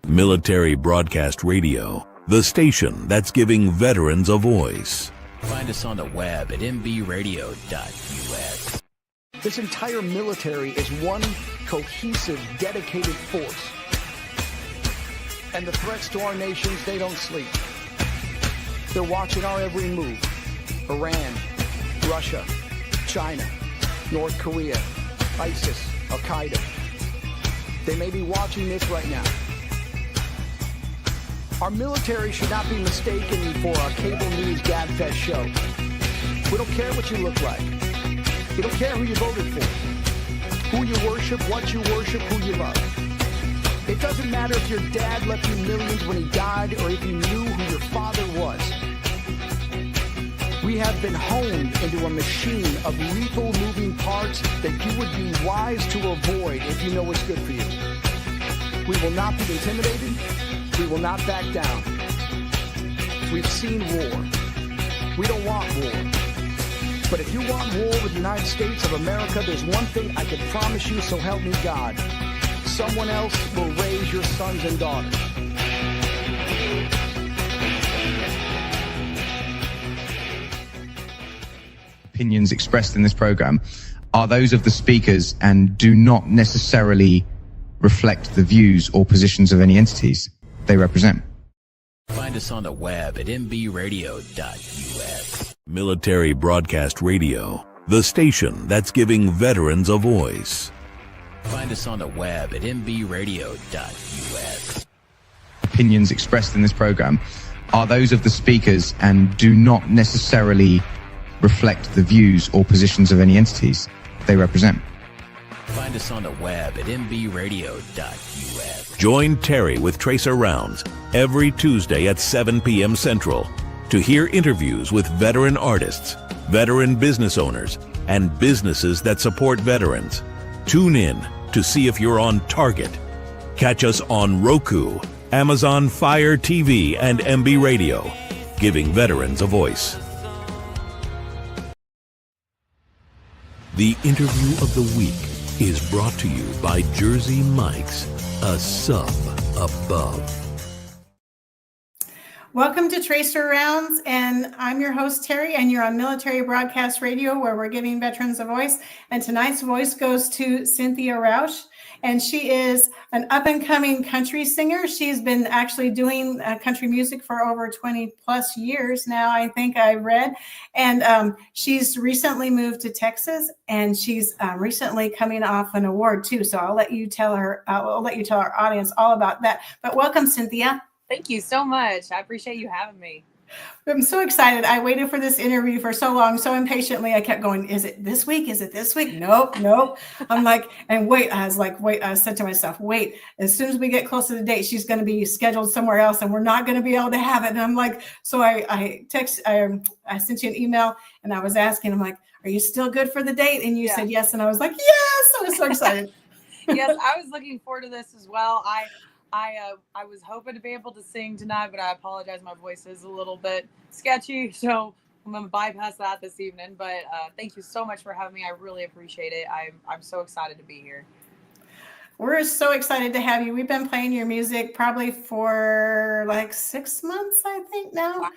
Military Broadcast Radio, the station that's giving veterans a voice. Find us on the web at mbradio.us. This entire military is one cohesive, dedicated force. And the threats to our nations, they don't sleep. They're watching our every move. Iran, Russia, China, North Korea, ISIS, Al-Qaeda. They may be watching this right now. Our military should not be mistaken for a cable news gabfest show. We don't care what you look like. We don't care who you voted for, who you worship, what you worship, who you love. It doesn't matter if your dad left you millions when he died or if you knew who your father was. We have been honed into a machine of lethal moving parts that you would be wise to avoid if you know what's good for you. We will not be intimidated. We will not back down. We've seen war. We don't want war. But if you want war with the United States of America, there's one thing I can promise you, so help me God. Someone else will raise your sons and daughters. Opinions expressed in this program are those of the speakers and do not necessarily reflect the views or positions of any entities they represent. Find us on the web at mbradio.us. Military Broadcast Radio, the station that's giving veterans a voice. Find us on the web at mbradio.us. Opinions expressed in this program are those of the speakers and do not necessarily reflect the views or positions of any entities they represent. Find us on the web at mbradio.us. Join Terry with Tracer Rounds every Tuesday at 7 p.m. Central to hear interviews with veteran artists, veteran business owners, and businesses that support veterans. Tune in to see if you're on target. Catch us on Roku, Amazon Fire TV, and MB Radio, giving veterans a voice. The interview of the week is brought to you by Jersey Mike's, a sub above. Welcome to Tracer Rounds, and I'm your host, Terry, and you're on Military Broadcast Radio, where we're giving veterans a voice. And tonight's voice goes to Cynthia Rausch, and she is an up-and-coming country singer. She's been actually doing country music for over 20 plus years now, I think I read. And she's recently moved to Texas, and she's recently coming off an award too. So I'll let you tell our audience all about that. But welcome, Cynthia. Thank you so much. I appreciate you having me. I'm so excited. I waited for this interview for so long, so impatiently. I kept going, is it this week? Is it this week? Nope. I'm like, and wait, I said to myself, wait, as soon as we get close to the date, she's going to be scheduled somewhere else and we're not going to be able to have it. And I'm like, so I sent you an email and I was asking, I'm like, are you still good for the date? And you said yes. And I was like, yes. I was so excited. Yes, I was looking forward to this as well. I was hoping to be able to sing tonight, but I apologize. My voice is a little bit sketchy, so I'm going to bypass that this evening. But thank you so much for having me. I really appreciate it. I'm so excited to be here. We're so excited to have you. We've been playing your music probably for like 6 months, I think now,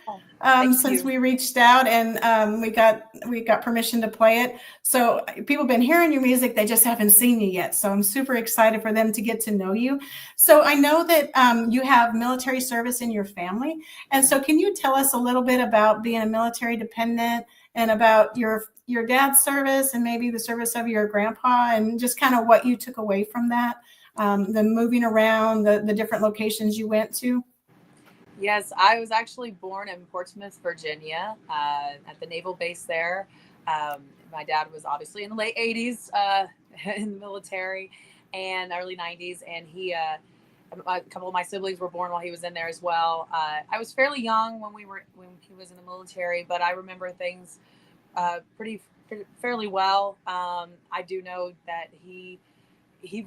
since we reached out and we got permission to play it. So people have been hearing your music. They just haven't seen you yet. So I'm super excited for them to get to know you. So I know that you have military service in your family. And so can you tell us a little bit about being a military dependent and about your dad's service and maybe the service of your grandpa and just kind of what you took away from that, the moving around, the different locations you went to? Yes, I was actually born in Portsmouth, Virginia, at the naval base there. My dad was obviously in the late 80s in the military and early 90s. And a couple of my siblings were born while he was in there as well. I was fairly young when he was in the military, but I remember things fairly well. I do know that he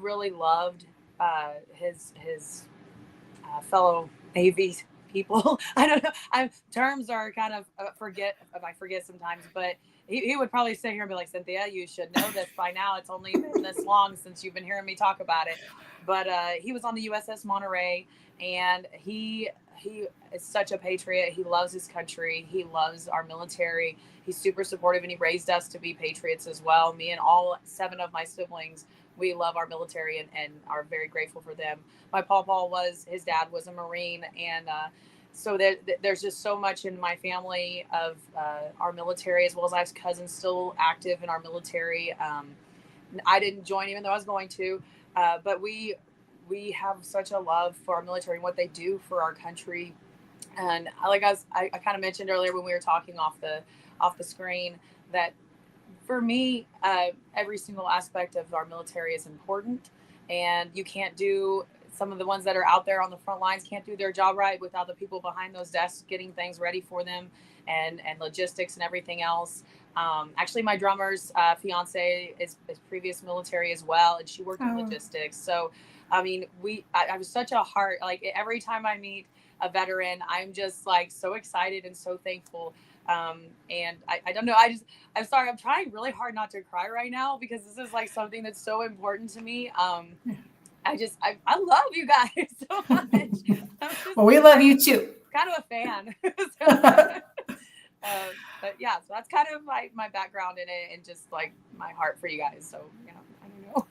really loved his fellow Navy people. I don't know. Terms are kind of I forget sometimes, but he would probably sit here and be like, Cynthia, you should know this by now. It's only been this long since you've been hearing me talk about it. But he was on the USS Monterey, and he is such a patriot. He loves his country. He loves our military. He's super supportive, and he raised us to be patriots as well. Me and all 7 of my siblings, we love our military and are very grateful for them. My his dad was a Marine, and so there's just so much in my family of our military, as well as I have cousins still active in our military. I didn't join even though I was going to, but we have such a love for our military and what they do for our country. And like I kind of mentioned earlier when we were talking off the screen, that for me, every single aspect of our military is important, and you can't do some of the ones that are out there on the front lines can't do their job right without the people behind those desks getting things ready for them, and logistics and everything else. Actually, my drummer's fiance is previous military as well, and she worked in logistics. So, I mean, I have such a heart. Like every time I meet a veteran, I'm just like so excited and so thankful. And I don't know. I'm sorry. I'm trying really hard not to cry right now because this is like something that's so important to me. I love you guys so much. Well, we love you too. Kind of a fan. But yeah, so that's kind of my background in it and just like my heart for you guys. So, I don't know.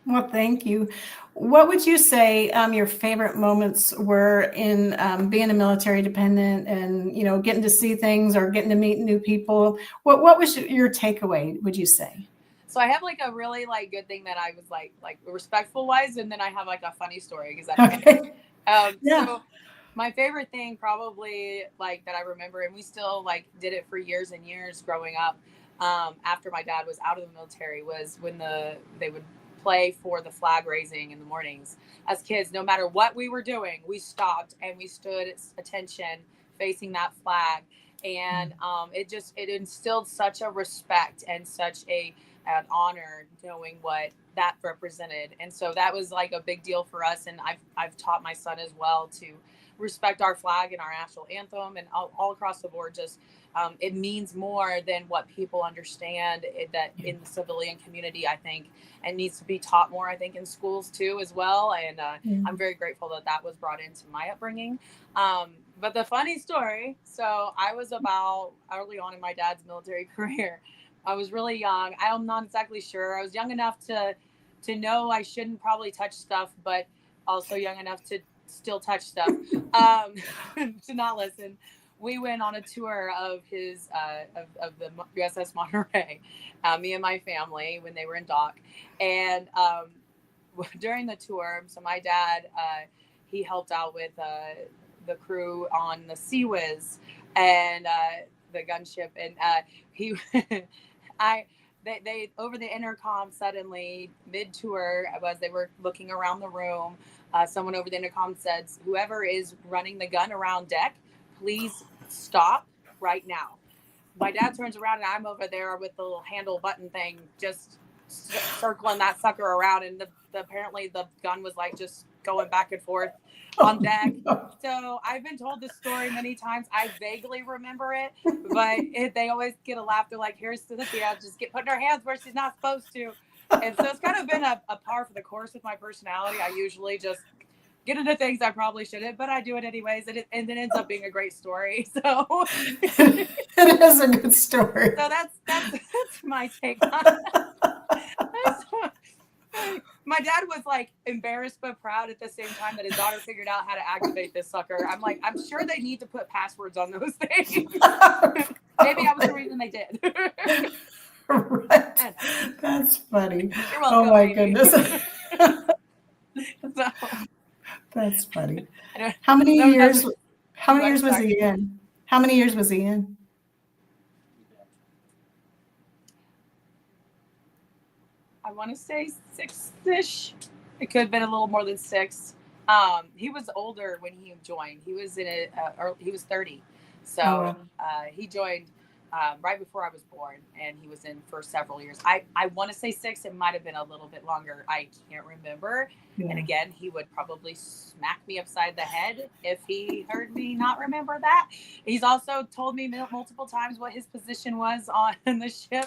Well, thank you. What would you say your favorite moments were in being a military dependent and, getting to see things or getting to meet new people? What was your takeaway, would you say? So I have like a really like good thing that I was like respectful wise, and then I have like a funny story because Okay. Yeah. So my favorite thing probably like that I remember, and we still like did it for years and years growing up after my dad was out of the military, was when they would play for the flag raising in the mornings. As kids, no matter what we were doing, we stopped and we stood at attention facing that flag, and it instilled such a respect and such an honor knowing what that represented. And so that was like a big deal for us, and I've taught my son as well to respect our flag and our national anthem, and all across the board. Just it means more than what people understand that in the civilian community, I think, and needs to be taught more, I think, in schools too as well. And I'm very grateful that was brought into my upbringing. But the funny story, so I was about early on in my dad's military career. I was really young. I'm not exactly sure. I was young enough to know I shouldn't probably touch stuff, but also young enough to still touch stuff, to not listen. We went on a tour of his of the USS Monterey, me and my family, when they were in dock. And during the tour, so my dad, he helped out with the crew on the Sea Whiz and the gunship, and they over the intercom suddenly mid-tour, as they were looking around the room, someone over the intercom said, "Whoever is running the gun around deck, please stop right now." My dad turns around and I'm over there with the little handle button thing, just circling that sucker around, and apparently the gun was like just going back and forth on deck. So I've been told this story many times. I vaguely remember it, but they always get a laugh. They're like, "Here's Cynthia, just putting her hands where she's not supposed to." And so it's kind of been a par for the course with my personality. I usually just get into things I probably shouldn't, but I do it anyways, and it ends up being a great story. So it is a good story. So that's my take on it. My dad was like embarrassed but proud at the same time that his daughter figured out how to activate this sucker. I'm like, I'm sure they need to put passwords on those things. Maybe I was the reason they did. Right. That's funny. You're welcome, oh my baby. Goodness. So, that's funny. How many years was he in? How many years was he in? I want to say 6-ish. It could have been a little more than 6. He was older when he joined. He was he was 30. So he joined right before I was born, and he was in for several years. I want to say 6. It might have been a little bit longer. I can't remember. Yeah. And again, he would probably smack me upside the head if he heard me not remember that. He's also told me multiple times what his position was on the ship,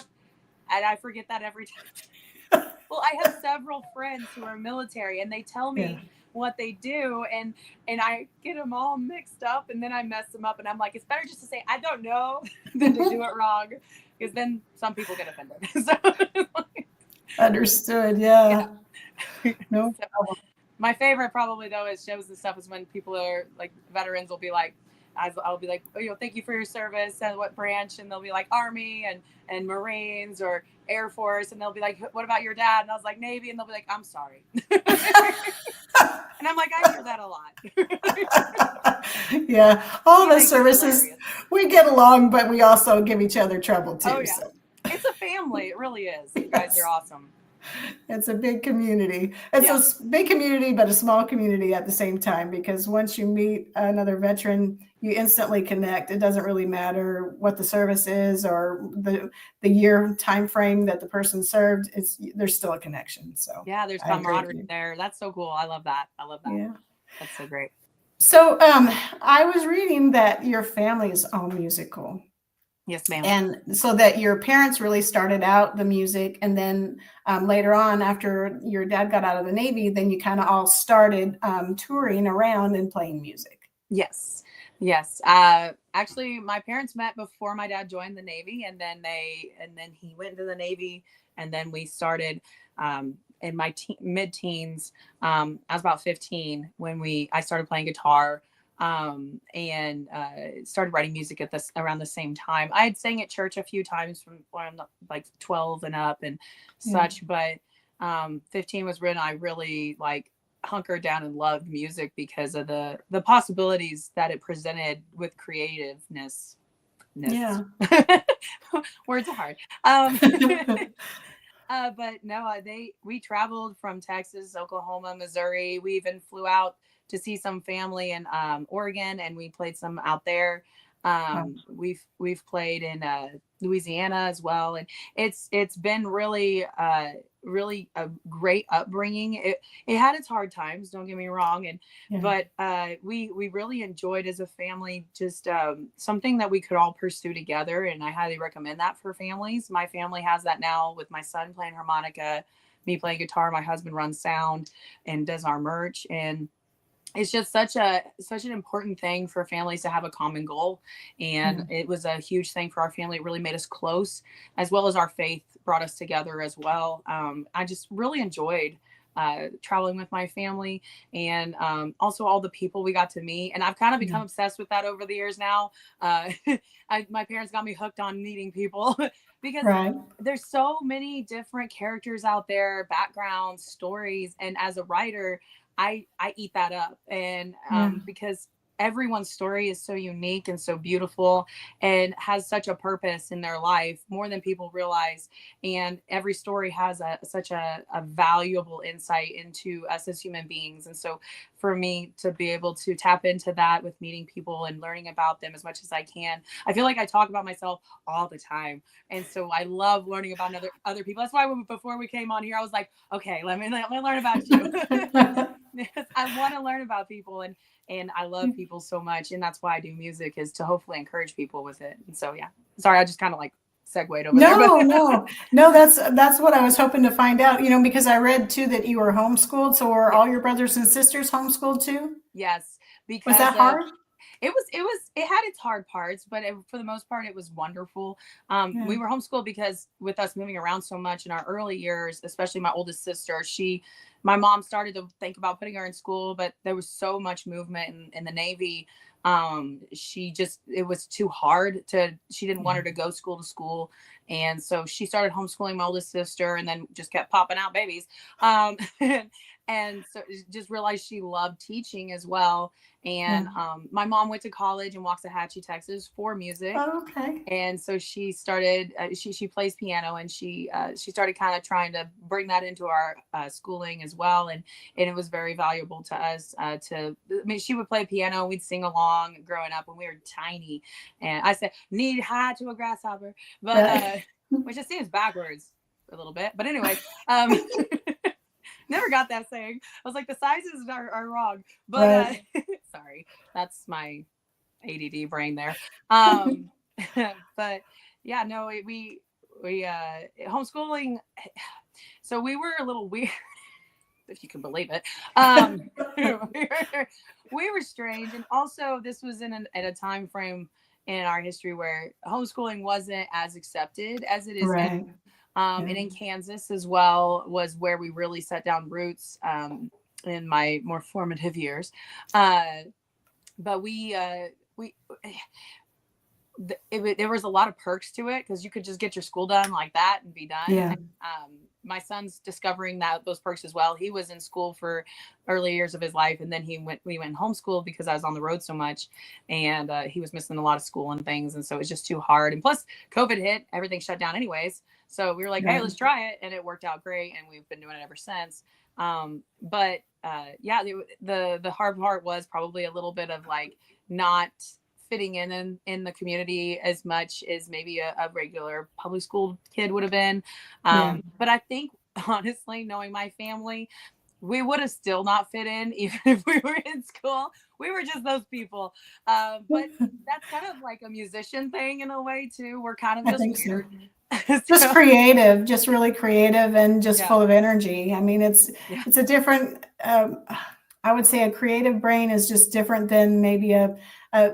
and I forget that every time. Well, I have several friends who are military, and they tell me what they do, and I get them all mixed up, and then I mess them up, and I'm like, it's better just to say I don't know than to do it wrong, because then some people get offended. So, Understood. Yeah. No so, problem. my favorite probably though is shows and stuff is when people are like veterans will be like, I'll be like, oh, thank you for your service and what branch, and they'll be like Army and Marines or Air Force, and they'll be like, what about your dad? And I was like, Navy, and they'll be like, I'm sorry. And I'm like, I hear that a lot. Yeah, all the think it's services, hilarious. we get along, but we also give each other trouble too. Oh, yeah. So It's a family. It really is. You guys are awesome. it's a big community. It's a big community, but a small community at the same time, because once you meet another veteran, you instantly connect. It doesn't really matter what the service is or the year time frame that the person served. There's still a connection. So yeah, there's camaraderie there. That's so cool. I love that. Yeah, that's so great. So I was reading that your family is all musical. Yes, ma'am. And so that your parents really started out the music, and then later on, after your dad got out of the Navy, then you kind of all started touring around and playing music. Yes. Actually, my parents met before my dad joined the Navy, and then he went into the Navy, and then we started in my mid-teens. I was about 15 when I started playing guitar. And started writing music around the same time. I had sang at church a few times from when I'm like 12 and up and such, but 15 was when I really like hunkered down and loved music because of the possibilities that it presented with creativeness. Yeah. Words are hard. But no, we traveled from Texas, Oklahoma, Missouri. We even flew out to see some family in Oregon, and we played some out there. We've played in Louisiana as well, and it's been really really a great upbringing. It had its hard times, don't get me wrong, but we really enjoyed as a family just something that we could all pursue together, and I highly recommend that for families. My family has that now with my son playing harmonica, me playing guitar. My husband runs sound and does our merch, and it's just such an important thing for families to have a common goal. And it was a huge thing for our family. It really made us close, as well as our faith brought us together as well. I just really enjoyed traveling with my family, and also all the people we got to meet. And I've kind of become obsessed with that over the years now. My parents got me hooked on meeting people because there's so many different characters out there, backgrounds, stories. And as a writer, I eat that up, and because everyone's story is so unique and so beautiful and has such a purpose in their life, more than people realize. And every story has such a valuable insight into us as human beings. And so for me to be able to tap into that with meeting people and learning about them as much as I can, I feel like I talk about myself all the time. And so I love learning about other people. That's why before we came on here, I was like, okay, let me learn about you. I want to learn about people, and I love people so much. And that's why I do music, is to hopefully encourage people with it. And so, yeah, sorry, I just kind of like segued over there. No, that's what I was hoping to find out, because I read too that you were homeschooled. So were all your brothers and sisters homeschooled too? Yes. Because was that hard? It had its hard parts, but for the most part, it was wonderful. We were homeschooled because with us moving around so much in our early years, especially my oldest sister, my mom started to think about putting her in school, but there was so much movement in the Navy. It was too hard she didn't want her to go school to school. And so she started homeschooling my oldest sister, and then just kept popping out babies. And so just realized she loved teaching as well. And my mom went to college in Waxahachie, Texas for music. Oh, okay. And so she started, she plays piano, and she started kind of trying to bring that into our schooling as well. And it was very valuable to us she would play piano. We'd sing along growing up when we were tiny. And I said, knee high to a grasshopper, but which just seems backwards a little bit. But anyway, never got that saying. I was like, the sizes are wrong. But sorry, that's my ADD brain there. But yeah, no, we homeschooling. So we were a little weird, if you can believe it. We were strange, and also this was at a time frame in our history where homeschooling wasn't as accepted as it is now. And in Kansas as well was where we really set down roots in my more formative years. But there was a lot of perks to it because you could just get your school done like that and be done. Yeah. And, my son's discovering those perks as well. He was in school for early years of his life, and then we went homeschool because I was on the road so much, and he was missing a lot of school and things, and so it was just too hard. And plus, COVID hit, everything shut down anyways. So we were like, hey, let's try it, and it worked out great, and we've been doing it ever since. The hard part was probably a little bit of like not fitting in the community as much as maybe a regular public school kid would have been. But I think, honestly, knowing my family, we would have still not fit in even if we were in school. We were just those people. But that's kind of like a musician thing in a way too. We're kind of just weird. Just creative, just really creative, and just full of energy. I mean, it's a different, I would say a creative brain is just different than maybe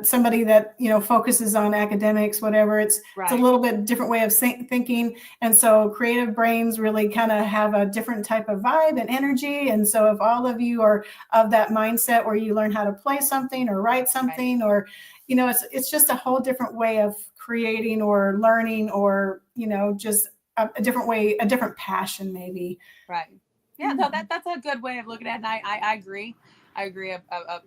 somebody that, focuses on academics, whatever. It's a little bit different way of thinking. And so creative brains really kind of have a different type of vibe and energy. And so if all of you are of that mindset where you learn how to play something or write something, or, it's just a whole different way of creating or learning, or, just a different way, a different passion maybe. Right. Yeah, no, that's a good way of looking at it. And I agree. I agree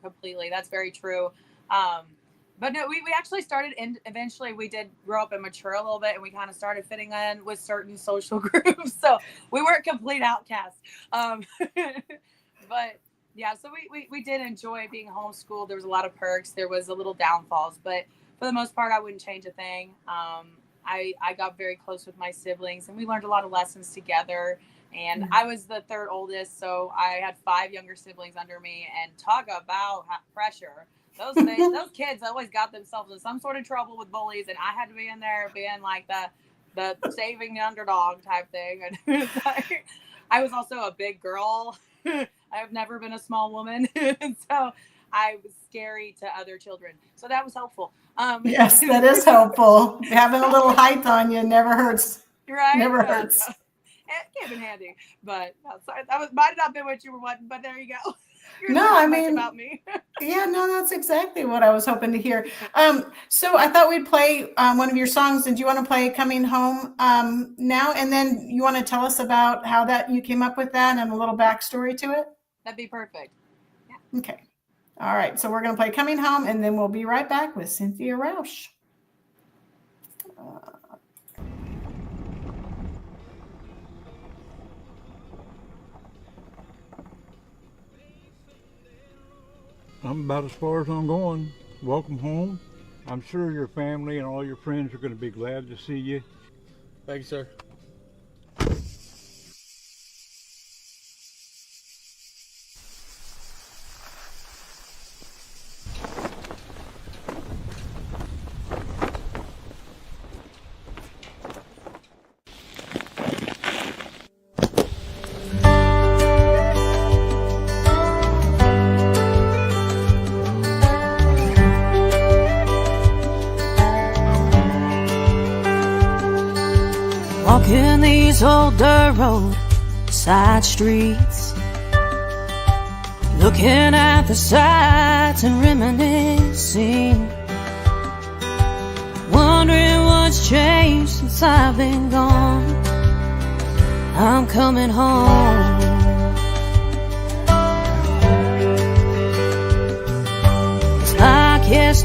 completely. That's very true. But no, we actually started, and eventually we did grow up and mature a little bit, and we kind of started fitting in with certain social groups. So we weren't complete outcasts. But yeah, so we did enjoy being homeschooled. There was a lot of perks. There was a little downfalls, but for the most part, I wouldn't change a thing. I got very close with my siblings, and we learned a lot of lessons together. And I was the third oldest, so I had 5 younger siblings under me, and talk about pressure. Those kids always got themselves in some sort of trouble with bullies, and I had to be in there being like the saving the underdog type thing. And I was also a big girl. I've never been a small woman, and so I was scary to other children. So that was helpful. Yes, that is helpful. Having a little height on you never hurts. Right? Never hurts. It came in handy, but sorry, might have not been what you were wanting, but there you go. No, I mean, about me. Yeah, no, that's exactly what I was hoping to hear. So I thought we'd play one of your songs. Did you want to play Coming Home now? And then you want to tell us about how you came up with that and a little backstory to it? That'd be perfect. Yeah. Okay. All right. So we're going to play Coming Home, and then we'll be right back with Cynthia Rausch. I'm about as far as I'm going. Welcome home. I'm sure your family and all your friends are going to be glad to see you. Thank you, sir. Walking these old dirt road side streets, looking at the sights and reminiscing, wondering what's changed since I've been gone. I'm coming home.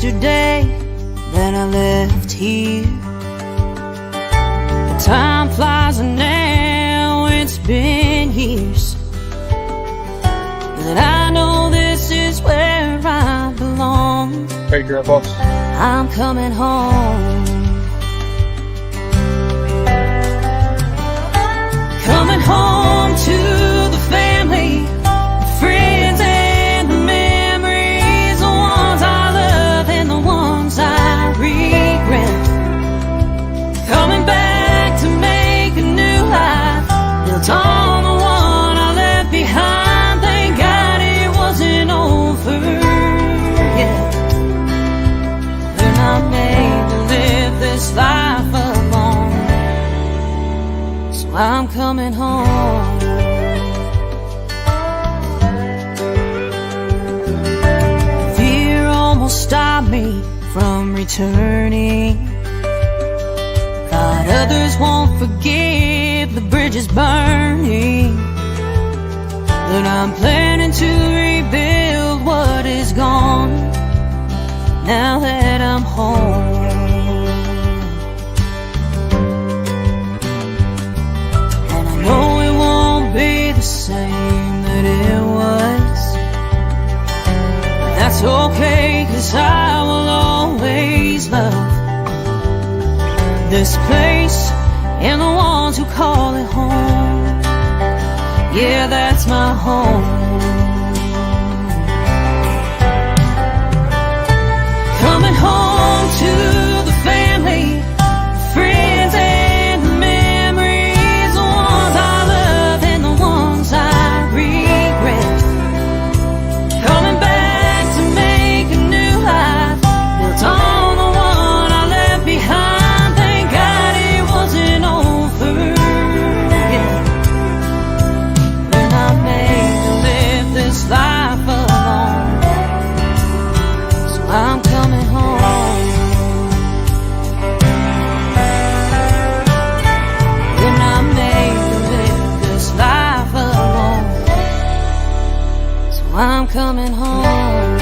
yesterday that I left here. The time flies and now it's been years. But I know this is where I belong. Hey, Grandpa. I'm coming home. Coming home to the family, friends and the memories, the ones I love and the ones I regret. Coming back to make a new life, built on the one I left behind. Thank God it wasn't over yet. They're not made to live this life alone. So I'm coming home. Fear almost stopped me from returning. Thought others won't forgive the bridges burning. But I'm planning to rebuild what is gone now that I'm home. And I know it won't be the same that it was. But that's okay, 'cause I will always love this place and the ones who call it home. Yeah, that's my home. Coming home to the family, friends and the memories, the ones I love and the ones I regret. Coming back to make a new life, built on the one I left behind. Thank God it wasn't over yet. They're not made to live this life alone. So I'm coming home. They're not made to live this life alone. So I'm coming home.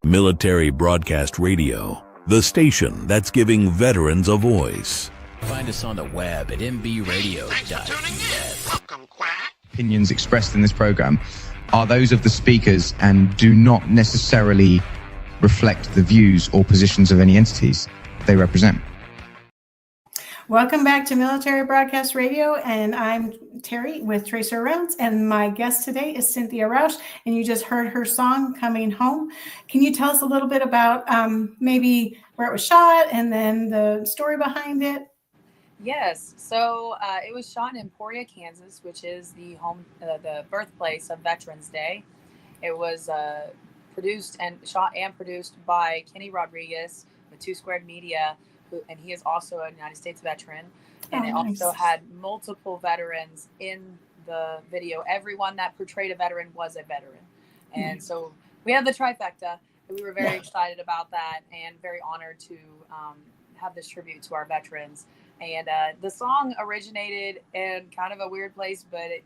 Military Broadcast Radio, the station that's giving veterans a voice. Find us on the web at mbradio.us. Opinions expressed in this program are those of the speakers and do not necessarily reflect the views or positions of any entities they represent. Welcome back to Military Broadcast Radio, and I'm Terry with Tracer Rounds, and my guest today is Cynthia Rausch, and you just heard her song, Coming Home. Can you tell us a little bit about maybe where it was shot and then the story behind it? Yes, so it was shot in Emporia, Kansas, which is the birthplace of Veterans Day. It was shot and produced by Kenny Rodriguez with Two Squared Media, and he is also a United States veteran. And it also had multiple veterans in the video. Everyone that portrayed a veteran was a veteran. And so we had the trifecta, and we were very excited about that and very honored to have this tribute to our veterans. And the song originated in kind of a weird place, but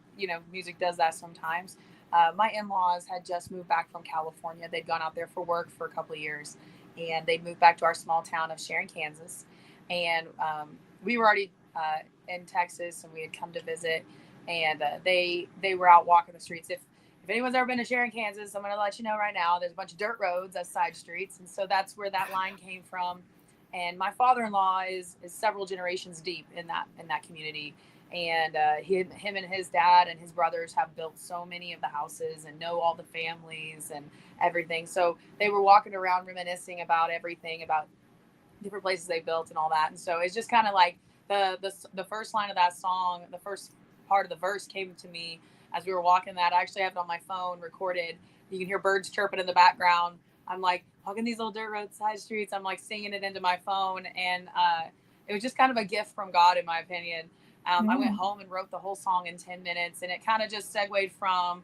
music does that sometimes. My in-laws had just moved back from California. They'd gone out there for work for a couple of years, and they'd moved back to our small town of Sharon, Kansas. And we were already in Texas, and we had come to visit, and they were out walking the streets. If anyone's ever been to Sharon, Kansas, I'm going to let you know right now, there's a bunch of dirt roads as side streets. And so that's where that line came from. And my father-in-law is several generations deep in that community. And him and his dad and his brothers have built so many of the houses and know all the families and everything. So they were walking around reminiscing about everything, about different places they built and all that. And so it's just kind of like the first line of that song, the first part of the verse came to me as we were walking that. I actually have it on my phone recorded. You can hear birds chirping in the background. I'm like walking these little dirt roadside streets. I'm like singing it into my phone. And it was just kind of a gift from God, in my opinion. I went home and wrote the whole song in 10 minutes, and it kind of just segued from,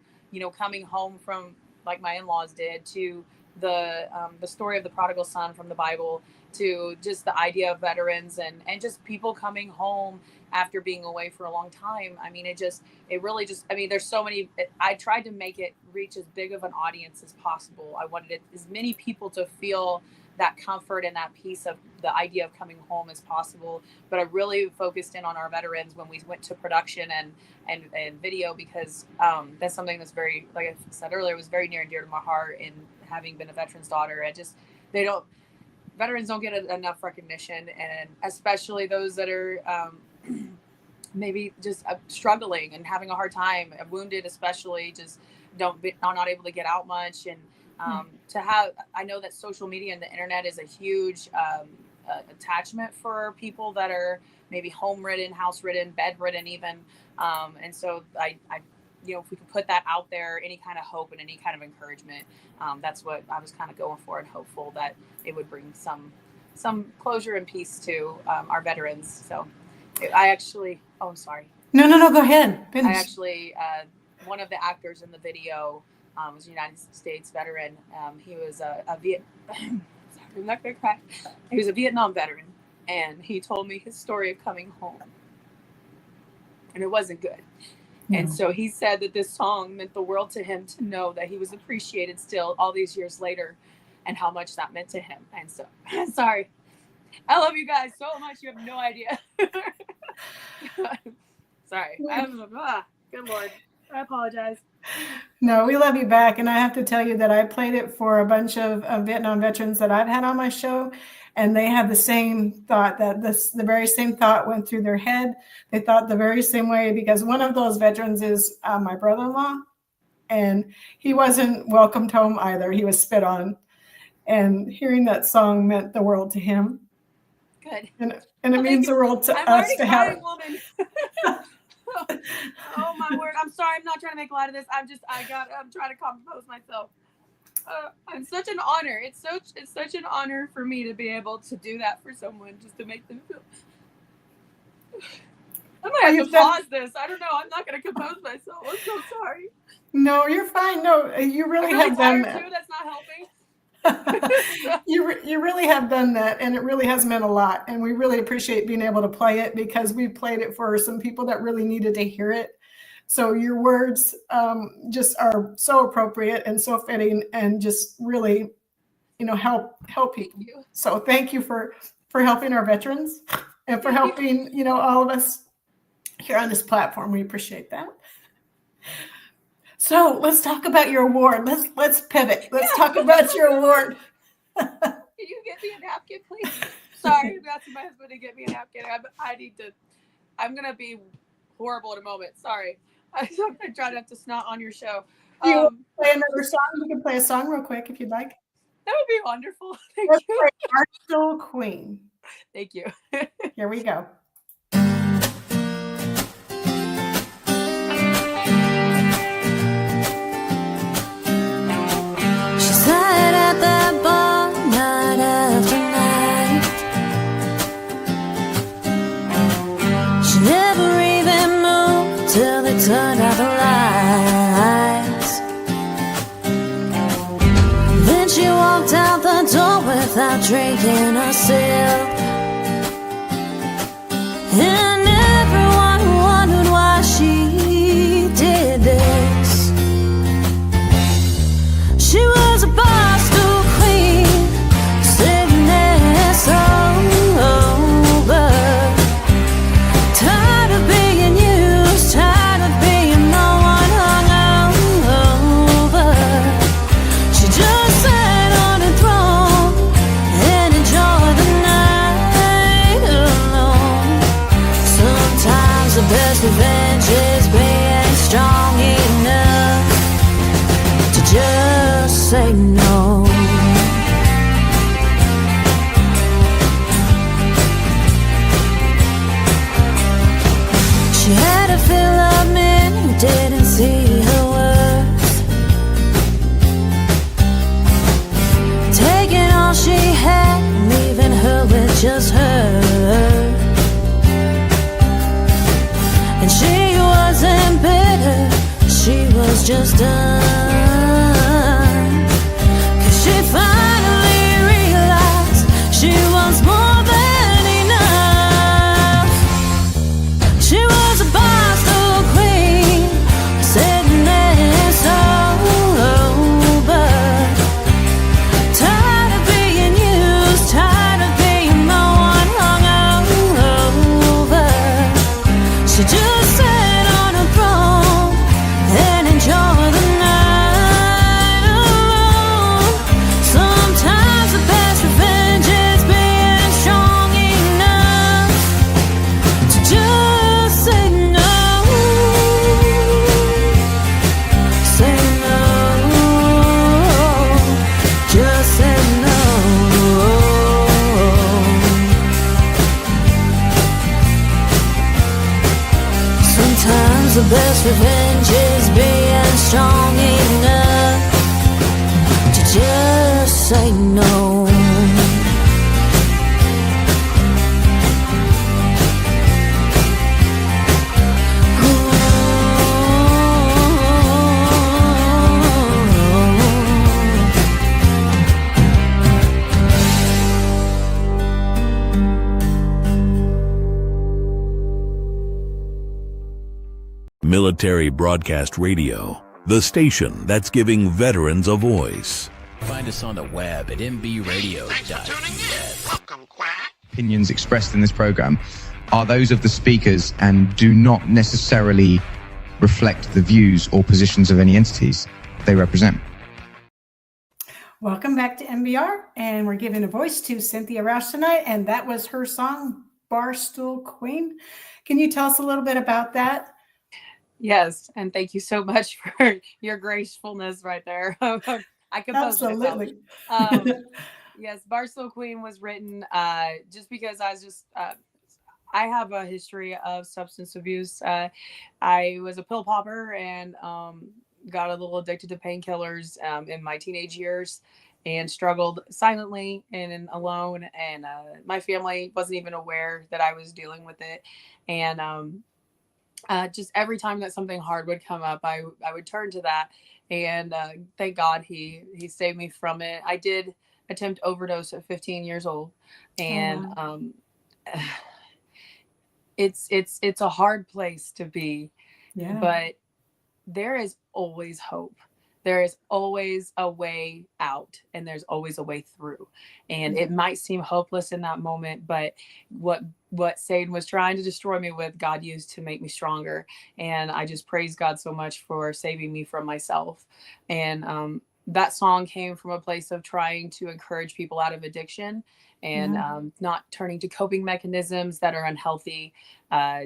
coming home from, like my in-laws did, to the story of the prodigal son from the Bible, to just the idea of veterans and just people coming home after being away for a long time. I mean, there's so many. I tried to make it reach as big of an audience as possible. I wanted as many people to feel that comfort and that piece of the idea of coming home as possible. But I really focused in on our veterans when we went to production and video, because that's something that's very, like I said earlier, was very near and dear to my heart. And having been a veteran's daughter, veterans don't get enough recognition, and especially those that are maybe just struggling and having a hard time, wounded, especially, just not able to get out much. And I know that social media and the internet is a huge attachment for people that are maybe home ridden, house ridden, bed ridden even. And so I if we could put that out there, any kind of hope and any kind of encouragement, that's what I was kind of going for, and hopeful that it would bring some closure and peace to our veterans. So I'm sorry. No, go ahead. Finish. I actually, one of the actors in the video was a United States veteran. He was I'm not gonna cry. He was a Vietnam veteran, and he told me his story of coming home, and it wasn't good. Yeah. And so he said that this song meant the world to him, to know that he was appreciated still all these years later, and how much that meant to him. And so, sorry, I love you guys so much. You have no idea. Sorry. Good Lord. I apologize. No, we love you back. And I have to tell you that I played it for a bunch of Vietnam veterans that I've had on my show. And they had the same thought, that the very same thought went through their head. They thought the very same way, because one of those veterans is my brother-in-law. And he wasn't welcomed home either. He was spit on. And hearing that song meant the world to him. Good. And it means the world to us to have it. Oh my word. I'm sorry. I'm not trying to make light of this. I'm trying to compose myself. It's such an honor. It's such an honor for me to be able to do that for someone, just to make them feel. I might have to pause this. I don't know. I'm not going to compose myself. I'm so sorry. No, you're fine. No, you really have done that. Too. That's not helping. You really have done that, and it really has meant a lot, and we really appreciate being able to play it, because we played it for some people that really needed to hear it. So your words just are so appropriate and so fitting, and just really help people. So thank you for helping our veterans, and for helping all of us here on this platform. We appreciate that. So let's talk about your award. Let's pivot. Let's talk about your award. Can you get me a napkin, please? Sorry, I'm asking my husband to get me a napkin. I'm going to be horrible in a moment. Sorry. I'm trying not to snot on your show. Do you want to play another song? You can play a song real quick if you'd like. That would be wonderful. Let's play Arsenal Queen. Thank you. Here we go. Turned out the lights. Then she walked out the door without drinking a sip. And everyone wondered why she did this. She was a bar stool queen, sitting there sober, tired of being used, tired of being no one hung over. She just sat on a throne and enjoyed the night alone. just say no. She had a fill of men who didn't see her worth, taking all she had, leaving her with just her. And she wasn't bitter, she was just done. 'Cause she finally realized she was more than enough. She was a Boston queen, sitting there sober, tired of being used, tired of being the one hung over. She just sat on a throne and enjoyed the night alone. Sometimes the best revenge is being strong enough to just say no. Say no. Just say no. Sometimes the best revenge is being strong enough to just say no. Military Broadcast Radio, the station that's giving veterans a voice. Find us on the web at mbradio.us. Opinions expressed in this program are those of the speakers and do not necessarily reflect the views or positions of any entities they represent. Welcome back to MBR, and we're giving a voice to Cynthia Rausch tonight, and that was her song, Barstool Queen. Can you tell us a little bit about that? Yes, and thank you so much for your gracefulness right there. I composed myself. Absolutely. Yes, Barstool Queen was written just because I was just I have a history of substance abuse. I was a pill popper and got a little addicted to painkillers in my teenage years and struggled silently and alone. And my family wasn't even aware that I was dealing with it. And just every time that something hard would come up, I would turn to that. And thank God he saved me from it. I did attempt overdose at 15 years old. And it's a hard place to be, but there is always hope. There is always a way out, and there's always a way through. And it might seem hopeless in that moment, but what Satan was trying to destroy me with, God used to make me stronger. And I just praise God so much for saving me from myself. And that song came from a place of trying to encourage people out of addiction and not turning to coping mechanisms that are unhealthy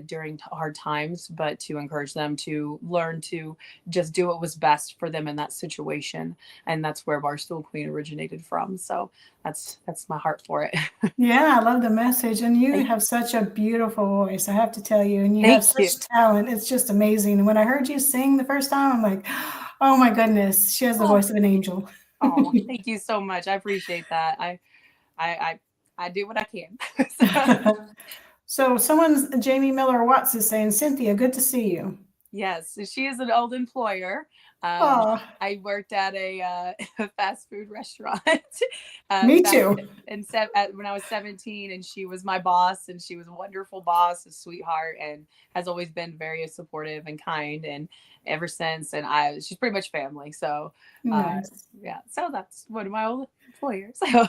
during hard times, but to encourage them to learn to just do what was best for them in that situation. And that's where Barstool Queen originated from. So that's my heart for it. Yeah, I love the message. And you have such a beautiful voice, I have to tell you. And you have such talent. It's just amazing. And when I heard you sing the first time, I'm like, oh my goodness, she has the voice of an angel. Oh, thank you so much. I appreciate that. I do what I can. So Jamie Miller Watts is saying, Cynthia, good to see you. Yes, she is an old employer. I worked at a fast food restaurant. Me too. When I was 17, and she was my boss, and she was a wonderful boss, a sweetheart, and has always been very supportive and kind. And ever since, and she's pretty much family. So nice. So that's one of my old employers. So.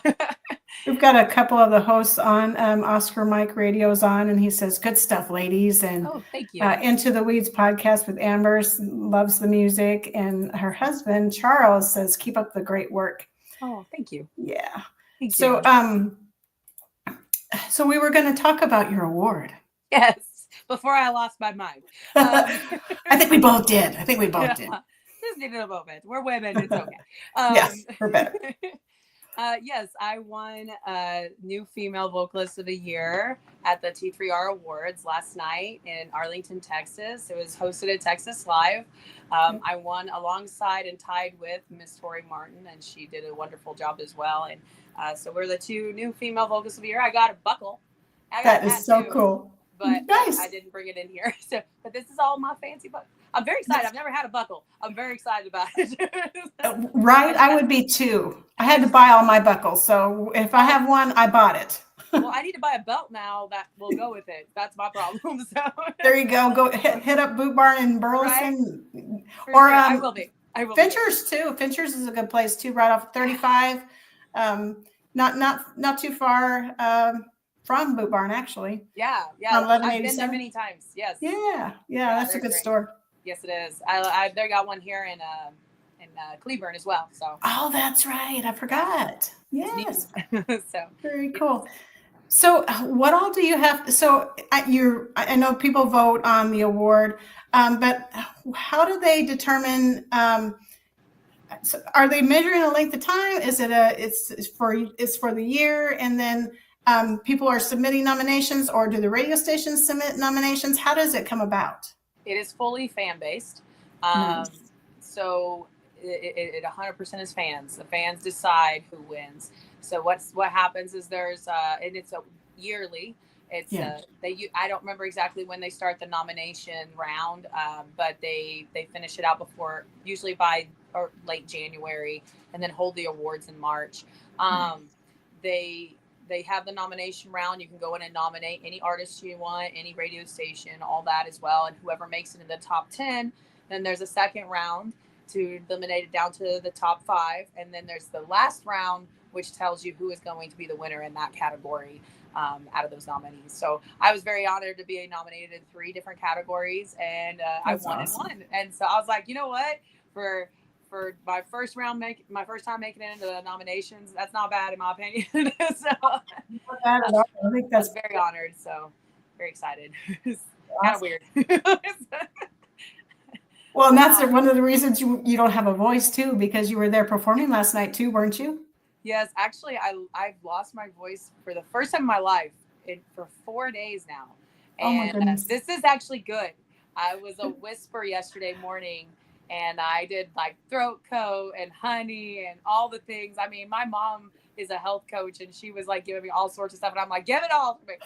We've got a couple of the hosts on. Oscar Mike Radio's on, and he says, good stuff, ladies. And thank you. Into the Weeds podcast with Amber loves the music. And her husband, Charles, says, keep up the great work. Oh, thank you. Yeah. Thank you. So we were going to talk about your award. Yes. Before I lost my mind. I think we both did. Did. just needed a moment. We're women. It's okay. Yes, we're better. Yes, I won New Female Vocalist of the Year at the T3R Awards last night in Arlington, Texas. It was hosted at Texas Live. I won alongside and tied with Miss Tori Martin, and she did a wonderful job as well. And so we're the 2 New Female Vocalists of the Year. I got a buckle. That is so cool. But nice. I didn't bring it in here. So, but this is all my fancy buckle. I'm very excited. I've never had a buckle. I'm very excited about it. Right? I would be too. I had to buy all my buckles. So if I have one, I bought it. Well, I need to buy a belt now that will go with it. That's my problem. So there you go. Go hit up Boot Barn in Burleson. Right? Or sure. I will be. Finchers too. Finchers is a good place too, right off 35. Not too far from Boot Barn, actually. Yeah. I've been there many times. Yes. Yeah. That's a good store. Yes, it is. They got one here in Cleburne as well. So. Oh, that's right. I forgot. Yes. So very cool. So, what all do you have? So, I know people vote on the award, but how do they determine? So are they measuring a length of time? Is it it's for the year, and then people are submitting nominations, or do the radio stations submit nominations? How does it come about? It is fully fan based. Nice. So it 100% is fans. The fans decide who wins. So what happens is there's and it's a yearly. It's I don't remember exactly when they start the nomination round, but they finish it out usually by or late January, and then hold the awards in March. They have the nomination round. You can go in and nominate any artist you want, any radio station, all that as well. And whoever makes it in the top 10, then there's a second round to eliminate it down to the top 5. And then there's the last round, which tells you who is going to be the winner in that category out of those nominees. So I was very honored to be nominated in 3 different categories, and I won awesome. And won. And so I was like, you know what, for my first time making it into the nominations, that's not bad in my opinion. So I think that's very honored. So very excited. It's kind of weird. Well, and that's one of the reasons you don't have a voice too, because you were there performing last night too, weren't you? Yes, actually, I've lost my voice for the first time in my life for 4 days now. And oh my goodness. This is actually good. I was a whisper yesterday morning, and I did like throat coat and honey and all the things. I mean, my mom is a health coach, and she was like giving me all sorts of stuff, and I'm like, give it all to me.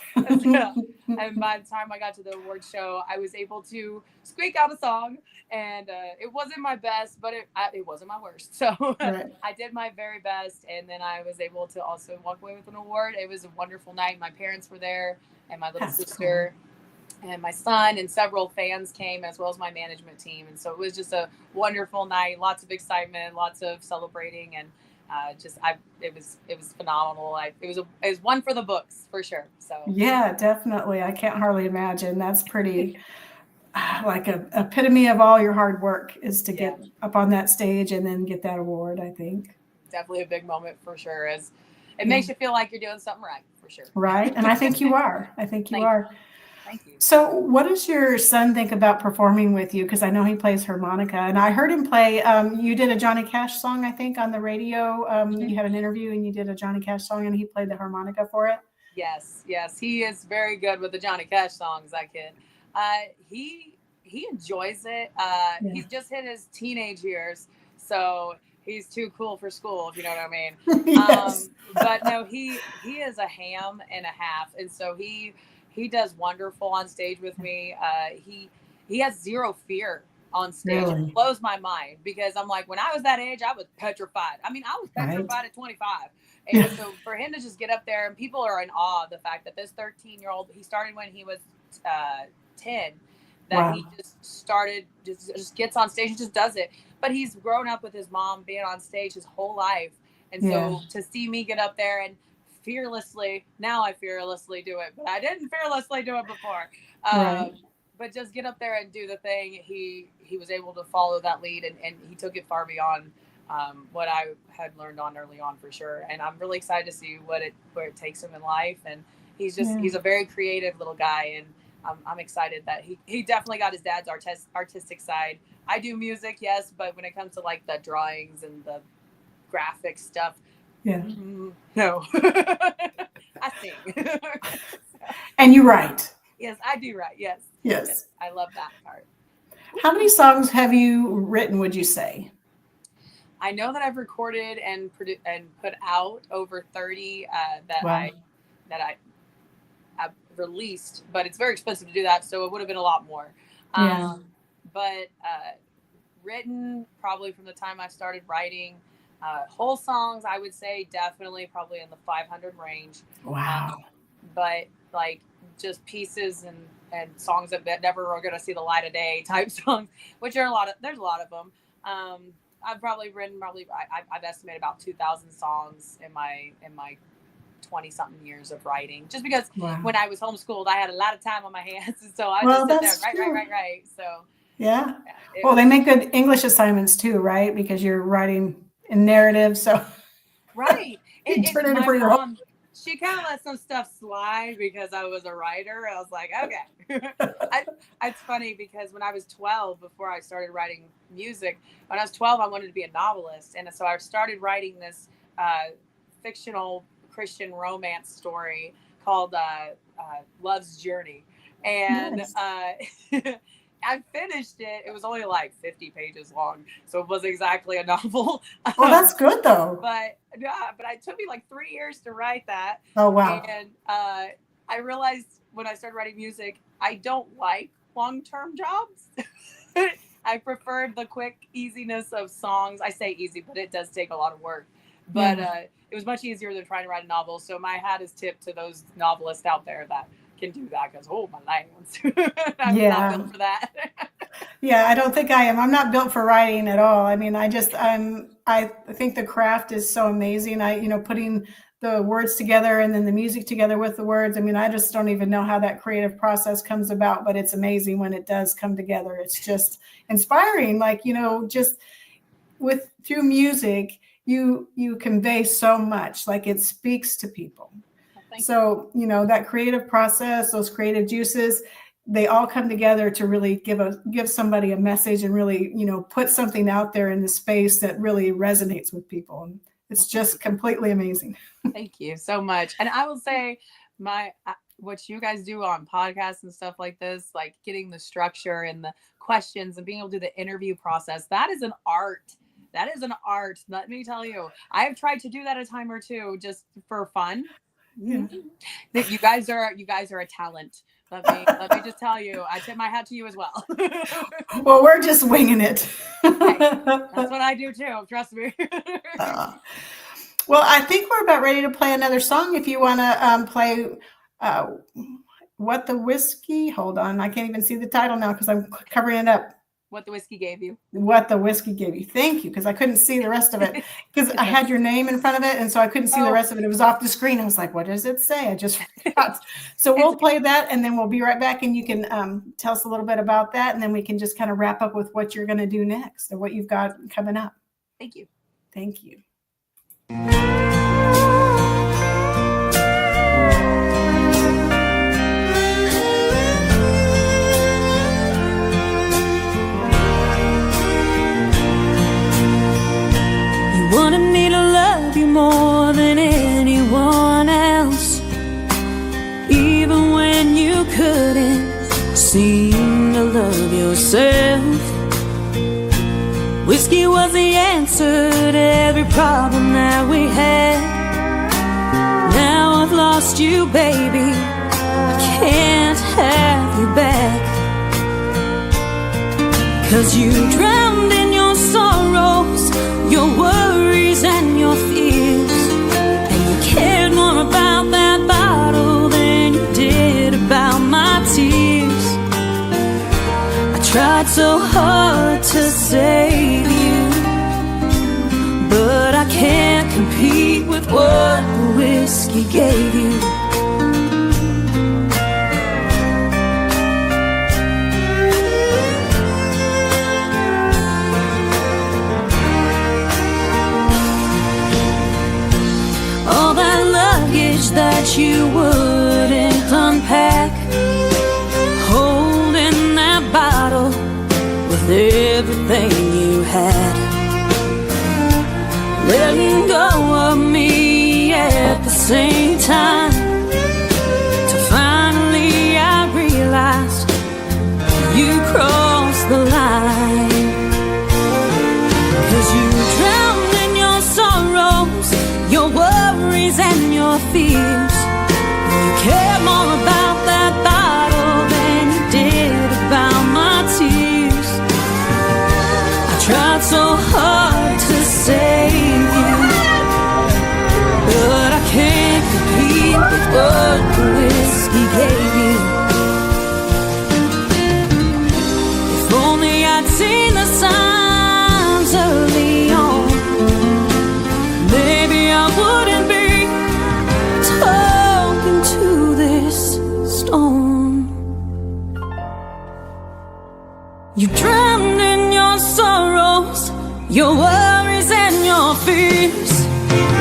And by the time I got to the award show, I was able to squeak out a song, and it wasn't my best, but it wasn't my worst. So right. I did my very best, and then I was able to also walk away with an award. It was a wonderful night. My parents were there, and my little sister. Cool. And my son and several fans came, as well as my management team. And so it was just a wonderful night, lots of excitement, lots of celebrating. And it was phenomenal. It was one for the books for sure. So yeah, definitely. I can't hardly imagine. That's pretty like a epitome of all your hard work is to get up on that stage and then get that award, I think. Definitely a big moment for sure. As it makes you feel like you're doing something right for sure. Right. And I think you are. Thank you. Thank you. So what does your son think about performing with you? Because I know he plays harmonica, and I heard him play, you did a Johnny Cash song, I think, on the radio. You had an interview and you did a Johnny Cash song, and he played the harmonica for it. Yes. He is very good with the Johnny Cash songs, that kid. He enjoys it. He's just hit his teenage years, so he's too cool for school, if you know what I mean. Yes. But no, he is a ham and a half, and so he does wonderful on stage with me. He has zero fear on stage. Really? It blows my mind, because I'm like, when I was that age, I was petrified. I mean, I was petrified at 25. And so for him to just get up there, and people are in awe of the fact that this 13-year-old, he started when he was 10, that he just gets on stage and just does it. But he's grown up with his mom being on stage his whole life. And so to see me get up there and now I fearlessly do it, but I didn't fearlessly do it before. But just get up there and do the thing. He was able to follow that lead, and he took it far beyond what I had learned on early on for sure. And I'm really excited to see where it takes him in life. And he's a very creative little guy, and I'm excited that he definitely got his dad's artistic side. I do music, yes, but when it comes to like the drawings and the graphic stuff, no. I sing. And you write. Yes, I do write. Yes. I love that part. How many songs have you written, would you say? I know that I've recorded and put out over 30 that I've released, but it's very expensive to do that, so it would have been a lot more. But written probably from the time I started writing whole songs, I would say definitely probably in the 500 range. Wow. But like just pieces and songs that never are going to see the light of day type songs, which are there's a lot of them. I've probably written I've estimated about 2,000 songs in my 20 something years of writing, just because when I was homeschooled, I had a lot of time on my hands. And so I just sit there, write. So yeah. Well, they make good English assignments too, right? Because you're writing in narrative. So right. Turn it for your home. She kind of let some stuff slide because I was a writer. I was like, okay. It's funny because when I was 12, before I started writing music, when I was 12, I wanted to be a novelist. And so I started writing this fictional Christian romance story called Love's Journey. And I finished it. It was only like 50 pages long, so it wasn't exactly a novel. Well, that's good though. But it took me like 3 years to write that. Oh, wow. And I realized when I started writing music, I don't like long-term jobs. I preferred the quick easiness of songs. I say easy, but it does take a lot of work. But it was much easier than trying to write a novel. So my hat is tipped to those novelists out there that can do that, because my lands. I'm not built for that. I don't think I am. I'm not built for writing at all. I mean, I think the craft is so amazing. Putting the words together and then the music together with the words. I mean, I just don't even know how that creative process comes about, but it's amazing when it does come together. It's just inspiring. Like, just through music, you convey so much, like it speaks to people. So, that creative process, those creative juices, they all come together to really give somebody a message and really, put something out there in the space that really resonates with people. And it's just completely amazing. Thank you so much. And I will say what you guys do on podcasts and stuff like this, like getting the structure and the questions and being able to do the interview process, that is an art. That is an art. Let me tell you, I have tried to do that a time or two just for fun. You guys are a talent. Let me just tell you, I tip my hat to you as well. Well, we're just winging it. Hey, that's what I do too. Trust me. Well, I think we're about ready to play another song. If you want to play What the Whiskey. Hold on, I can't even see the title now because I'm covering it up. What the Whiskey Gave You. What the Whiskey Gave You. Thank you, because I couldn't see the rest of it because I had your name in front of it, and so I couldn't see the rest of it. It was off the screen. I was like, what does it say? I just forgot. So we'll play that, and then we'll be right back, and you can tell us a little bit about that, and then we can just kind of wrap up with what you're going to do next or what you've got coming up. Thank you. Thank you. Wanted me to love you more than anyone else, even when you couldn't seem to love yourself. Whiskey was the answer to every problem that we had. Now I've lost you, baby, I can't have you back, 'cause you drowned in your sorrows, your worries and your fears, and you cared more about that bottle than you did about my tears. I tried so hard to save you, but I can't compete with what the whiskey gave you. That you wouldn't unpack, had, letting go of me at the same time. To finally I realized you crossed the line. 'Cause you drowned in your sorrows, your worries and your fears. You cared more about that bottle than you did about my tears. I tried so hard to save you, but I can't compete with what the whiskey gave you. If only I'd seen the signs early on, maybe I wouldn't be talking to this storm. You drowned in your sorrows, your worries and your fears,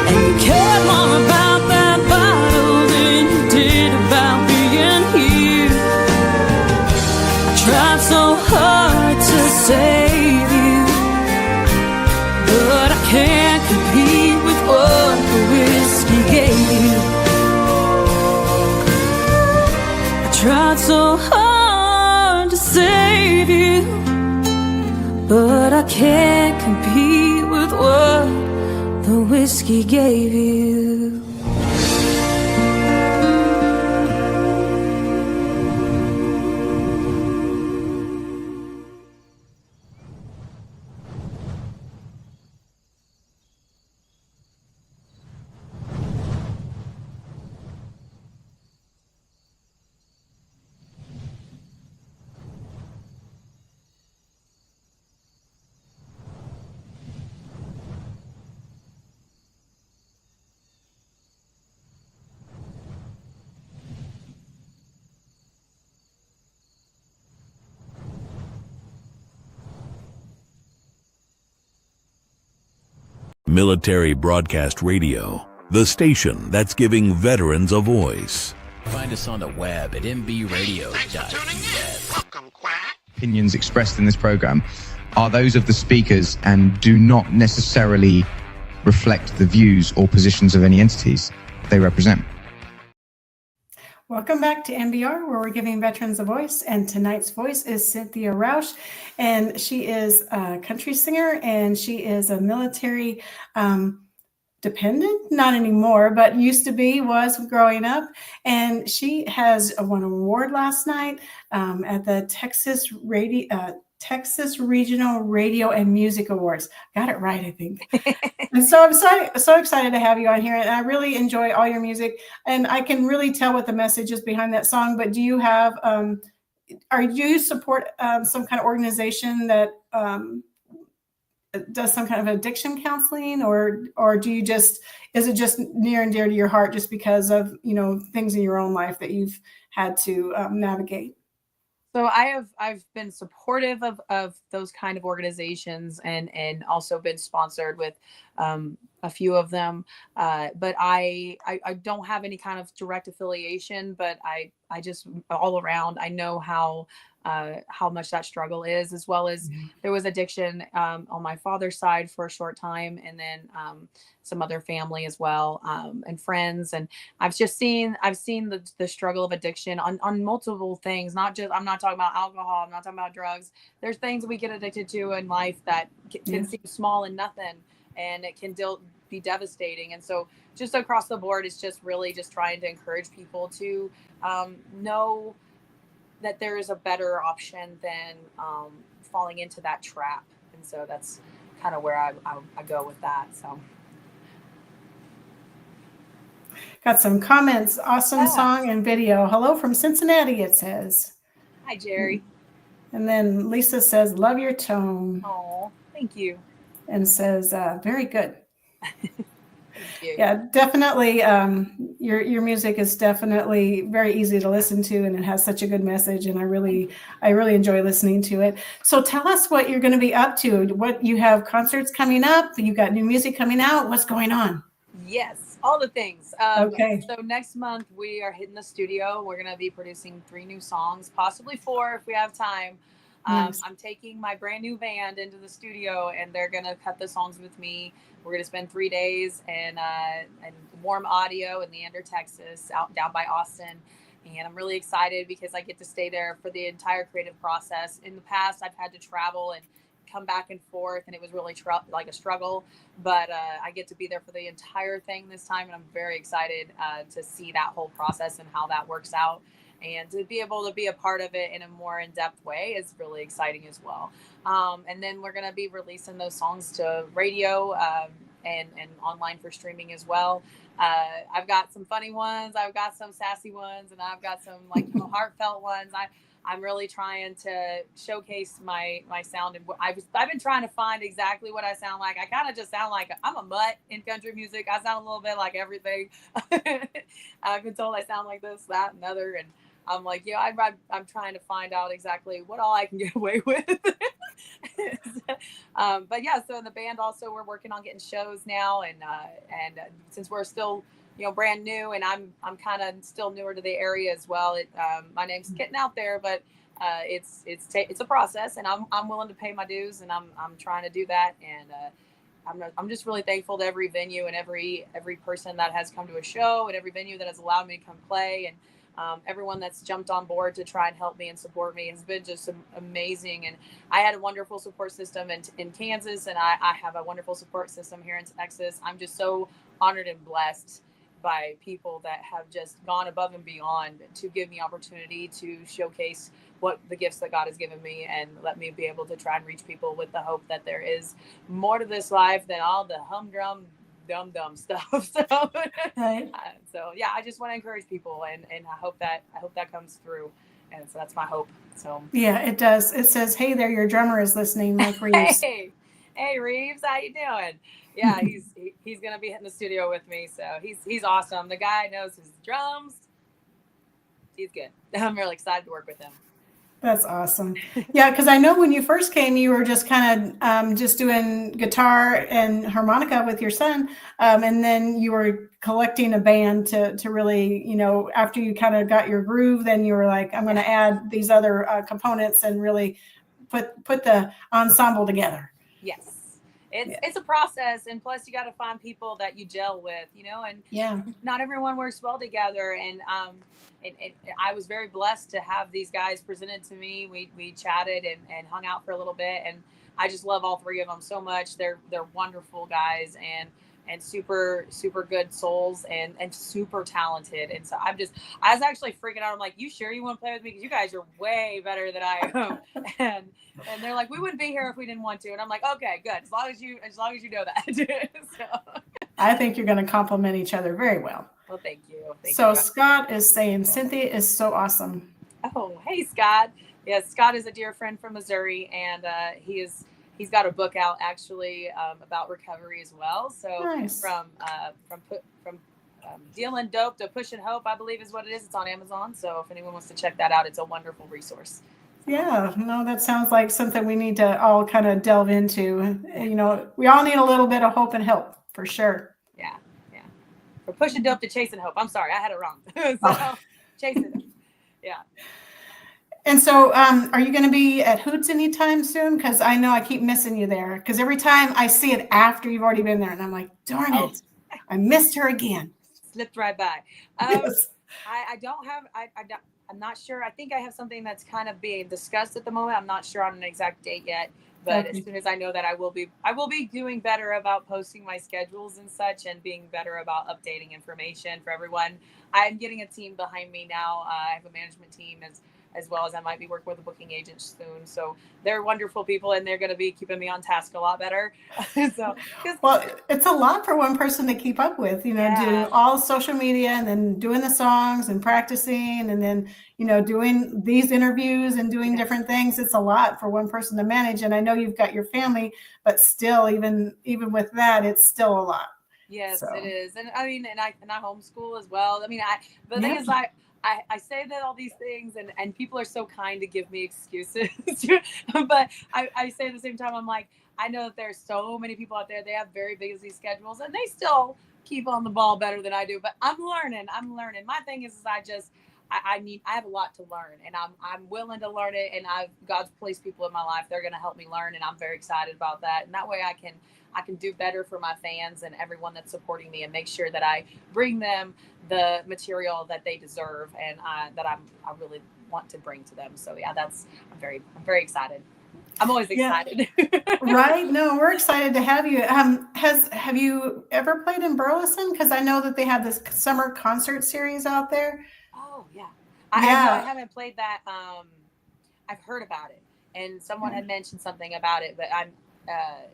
and you cared more about that bottle than you did about being here. I tried so hard to save you, but I can't compete with what the whiskey gave you. I tried so hard to save you, but I can't compete with what the whiskey gave you. Military Broadcast Radio, the station that's giving veterans a voice. Find us on the web at mbradio.us. Opinions expressed in this program are those of the speakers and do not necessarily reflect the views or positions of any entities they represent. Welcome back to MBR, where we're giving veterans a voice. And tonight's voice is Cynthia Rausch, and she is a country singer, and she is a military dependent, not anymore, but used to be, was growing up. And she has won an award last night at the Texas Regional Radio and Music Awards. Got it right, I think. And so I'm so excited to have you on here. And I really enjoy all your music. And I can really tell what the message is behind that song. But do you have, do you support some kind of organization that does some kind of addiction counseling, or do you just, is it just near and dear to your heart just because of, things in your own life that you've had to navigate? So I've been supportive of those kind of organizations and also been sponsored with a few of them. But I don't have any kind of direct affiliation, but I just all around, I know how much that struggle is, as well as there was addiction on my father's side for a short time, and then some other family as well, and friends. And I've seen the struggle of addiction on multiple things. I'm not talking about alcohol. I'm not talking about drugs. There's things we get addicted to in life that can seem small and nothing, and it can be devastating. And so just across the board, it's just really just trying to encourage people to know that there is a better option than falling into that trap. And so that's kind of where I go with that. So got some comments. Awesome song and video. Hello from Cincinnati, it says. Hi, Jerry. And then Lisa says, love your tone. Oh, thank you. And says, very good. Thank you. Yeah, definitely. Your music is definitely very easy to listen to, and it has such a good message. And I really enjoy listening to it. So tell us what you're going to be up to. What you have concerts coming up? You got new music coming out? What's going on? Yes, all the things. Okay. So next month we are hitting the studio. We're going to be producing 3 new songs, possibly 4 if we have time. Nice. I'm taking my brand new band into the studio, and they're going to cut the songs with me. We're going to spend 3 days in warm audio in Leander, Texas, down by Austin. And I'm really excited because I get to stay there for the entire creative process. In the past, I've had to travel and come back and forth, and it was really like a struggle. But I get to be there for the entire thing this time, and I'm very excited to see that whole process and how that works out. And to be able to be a part of it in a more in-depth way is really exciting as well. And then we're going to be releasing those songs to radio and online for streaming as well. I've got some funny ones, I've got some sassy ones, and I've got some like heartfelt ones. I'm really trying to showcase my sound. And I've been trying to find exactly what I sound like. I kind of just sound like I'm a mutt in country music. I sound a little bit like everything. I've been told I sound like this, that, and other. And I'm like, I'm trying to find out exactly what all I can get away with. But yeah, so in the band also, we're working on getting shows now. And since we're still, brand new, and I'm kind of still newer to the area as well. My name's getting out there, but it's a process, and I'm willing to pay my dues, and I'm trying to do that. And I'm just really thankful to every venue and every person that has come to a show, and every venue that has allowed me to come play, and everyone that's jumped on board to try and help me and support me has been just amazing. And I had a wonderful support system in Kansas, and I have a wonderful support system here in Texas. I'm just so honored and blessed by people that have just gone above and beyond to give me opportunity to showcase what the gifts that God has given me, and let me be able to try and reach people with the hope that there is more to this life than all the humdrum dumb stuff. So, Right. So yeah, I just want to encourage people, and I hope that comes through. And so that's my hope. So Yeah, it does. It says, "Hey there, your drummer is listening, Mike Reeves." Hey Reeves, how you doing? Yeah, he's gonna be hitting the studio with me, so he's awesome. The guy knows his drums. He's good. I'm really excited to work with him. That's awesome. Yeah, because I know when you first came, you were just kind of just doing guitar and harmonica with your son, and then you were collecting a band to really, after you kind of got your groove, then you were like, I'm going to add these other components and really put the ensemble together. Yes. It's a process, and plus you got to find people that you gel with, and yeah, not everyone works well together. And I was very blessed to have these guys presented to me. We chatted and hung out for a little bit, and I just love all three of them so much. They're wonderful guys, and super, super good souls, and super talented. And so I was actually freaking out. I'm like, you sure you want to play with me? Because you guys are way better than I am. And they're like, we wouldn't be here if we didn't want to. And I'm like, okay, good. As long as you know that. So. I think you're going to complement each other very well. Well, thank you. So Scott is saying, Cynthia is so awesome. Oh, hey, Scott. Yes, Scott is a dear friend from Missouri, and he's got a book out actually about recovery as well. So nice. From dealing dope to pushing hope, I believe is what it is. It's on Amazon. So if anyone wants to check that out, it's a wonderful resource. Yeah, no, that sounds like something we need to all kind of delve into. We all need a little bit of hope and help for sure. Yeah. From pushing dope to chasing hope. I'm sorry, I had it wrong. Chasing it. Yeah. And so are you going to be at Hoots anytime soon? Because I know I keep missing you there. Because every time I see it after you've already been there, and I'm like, darn it, I missed her again. Slipped right by. Yes. I don't have, I'm not sure. I think I have something that's kind of being discussed at the moment. I'm not sure on an exact date yet, but as soon as I know that, I will be doing better about posting my schedules and such, and being better about updating information for everyone. I'm getting a team behind me now. I have a management team as well as I might be working with a booking agent soon. So they're wonderful people, and they're going to be keeping me on task a lot better. Well, it's a lot for one person to keep up with, doing all social media, and then doing the songs and practicing, and then, doing these interviews and doing different things. It's a lot for one person to manage. And I know you've got your family, but still, even with that, it's still a lot. Yes, so. It is. And I mean, and I homeschool as well. I mean, the thing is, I say that all these things, and people are so kind to give me excuses, but I say at the same time, I'm like, I know that there's so many people out there, they have very busy schedules, and they still keep on the ball better than I do, but I'm learning. My thing is I have a lot to learn, and I'm willing to learn it. And God's placed people in my life. They're going to help me learn. And I'm very excited about that. And that way I can do better for my fans and everyone that's supporting me, and make sure that I bring them the material that they deserve, and that I really want to bring to them. So yeah, I'm very excited. I'm always excited. Yeah. Right. No, we're excited to have you. Have you ever played in Burleson? Because I know that they have this summer concert series out there. Oh yeah. Yeah. I haven't played that. I've heard about it, and someone had mentioned something about it, but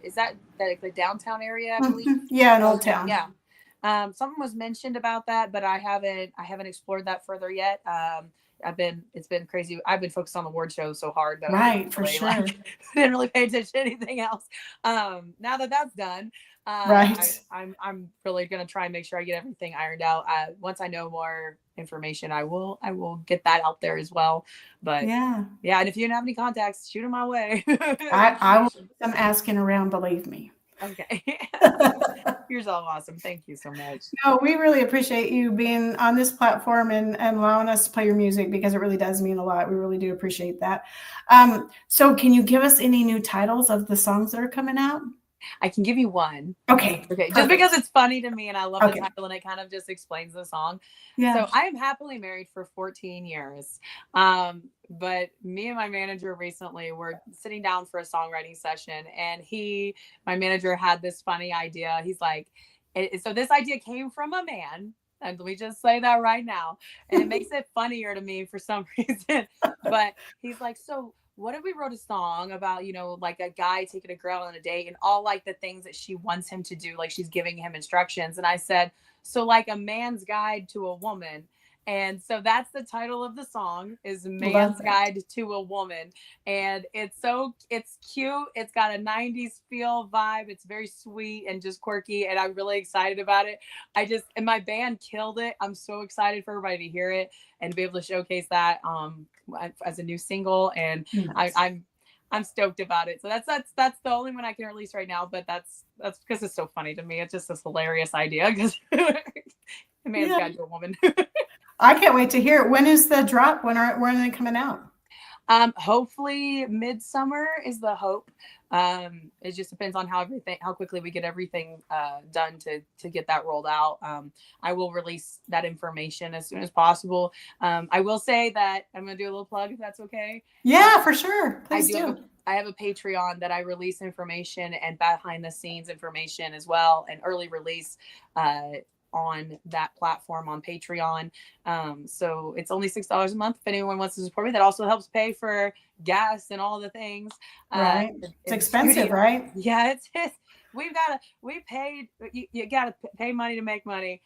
is that the downtown area, I believe? Yeah, in Old Town. Yeah. Something was mentioned about that, but I haven't explored that further yet. It's been crazy. I've been focused on the award show so hard that I didn't really pay attention to anything else. Now that that's done, right. I'm really going to try and make sure I get everything ironed out. Once I know more information, I will get that out there as well. But yeah. And if you don't have any contacts, shoot them my way. I will do some asking around, believe me. Okay. You're so awesome. Thank you so much. No, we really appreciate you being on this platform and allowing us to play your music, because it really does mean a lot. We really do appreciate that. So can you give us any new titles of the songs that are coming out? I can give you one. Okay. Just because it's funny to me and I love the title and it kind of just explains the song. Yeah. So I am happily married for 14 years. But me and my manager recently were sitting down for a songwriting session, and my manager had this funny idea. He's like, so this idea came from a man. And let me just say that right now. And it makes it funnier to me for some reason. But he's like, so what if we wrote a song about, like a guy taking a girl on a date and all like the things that she wants him to do, like she's giving him instructions. And I said, so like a man's guide to a woman. And so that's the title of the song, is Man's Guide to a Woman. And it's cute. It's got a 90s feel vibe. It's very sweet and just quirky. And I'm really excited about it. And my band killed it. I'm so excited for everybody to hear it and be able to showcase that as a new single. And nice. I'm stoked about it. So that's the only one I can release right now. But that's because it's so funny to me. It's just this hilarious idea, because a man's guide to a woman. I can't wait to hear it. When is the drop? When are they coming out? Hopefully midsummer is the hope. It just depends on how quickly we get everything done to get that rolled out. I will release that information as soon as possible. I will say that I'm going to do a little plug, if that's okay. Yeah, for sure. Please do. I have a Patreon that I release information and behind the scenes information as well, and early release on that platform on Patreon. So it's only $6 a month if anyone wants to support me. That also helps pay for gas and all the things. Right. It's expensive, right? Yeah, we paid, you got to pay money to make money.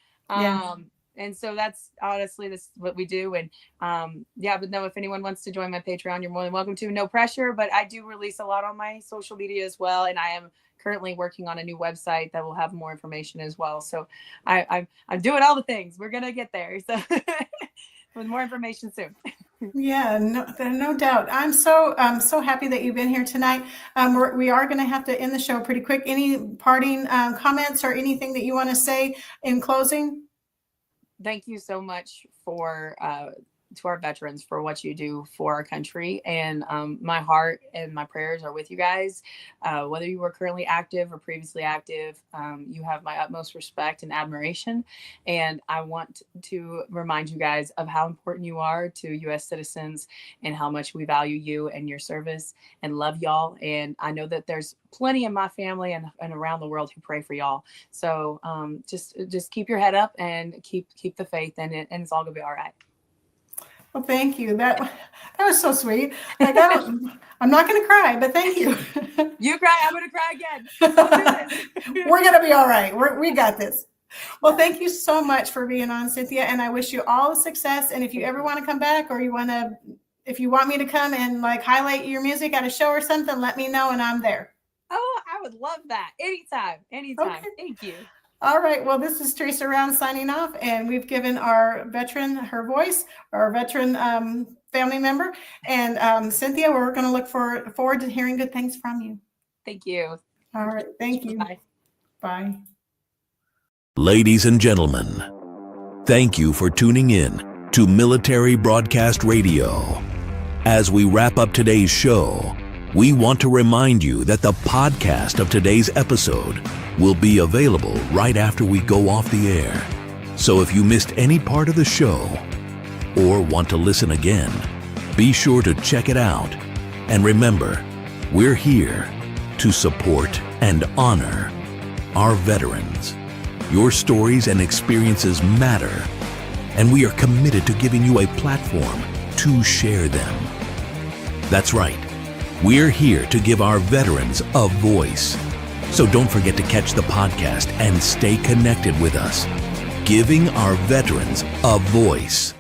And so that's honestly, this is what we do. And but no, if anyone wants to join my Patreon, you're more than welcome to. No pressure, but I do release a lot on my social media as well. And I am currently working on a new website that will have more information as well. So I'm doing all the things. We're gonna get there. So with more information soon. Yeah, no doubt. I'm so happy that you've been here tonight. We are going to have to end the show pretty quick. Any parting comments or anything that you want to say in closing? Thank you so much to our veterans for what you do for our country. And my heart and my prayers are with you guys. Whether you were currently active or previously active, you have my utmost respect and admiration. And I want to remind you guys of how important you are to U.S. citizens and how much we value you and your service and love y'all. And I know that there's plenty in my family and around the world who pray for y'all. So just keep your head up and keep the faith, and it's all gonna be all right. Well, thank you. That was so sweet. I'm not going to cry, but thank you. You cry, I'm going to cry again. We're going to be all right. We got this. Well, thank you so much for being on, Cynthia, and I wish you all the success. And if you ever want to come back, or if you want me to come and like highlight your music at a show or something, let me know and I'm there. Oh, I would love that. Anytime. Okay. Thank you. All right. Well, this is Teresa Rausch signing off, and we've given our veteran her voice, our veteran family member. And Cynthia, we're going to look forward to hearing good things from you. Thank you. All right. Thank you. Bye. Bye. Ladies and gentlemen, thank you for tuning in to Military Broadcast Radio. As we wrap up today's show, we want to remind you that the podcast of today's episode will be available right after we go off the air. So if you missed any part of the show or want to listen again, be sure to check it out. And remember, we're here to support and honor our veterans. Your stories and experiences matter, and we are committed to giving you a platform to share them. That's right. We're here to give our veterans a voice. So don't forget to catch the podcast and stay connected with us. Giving our veterans a voice.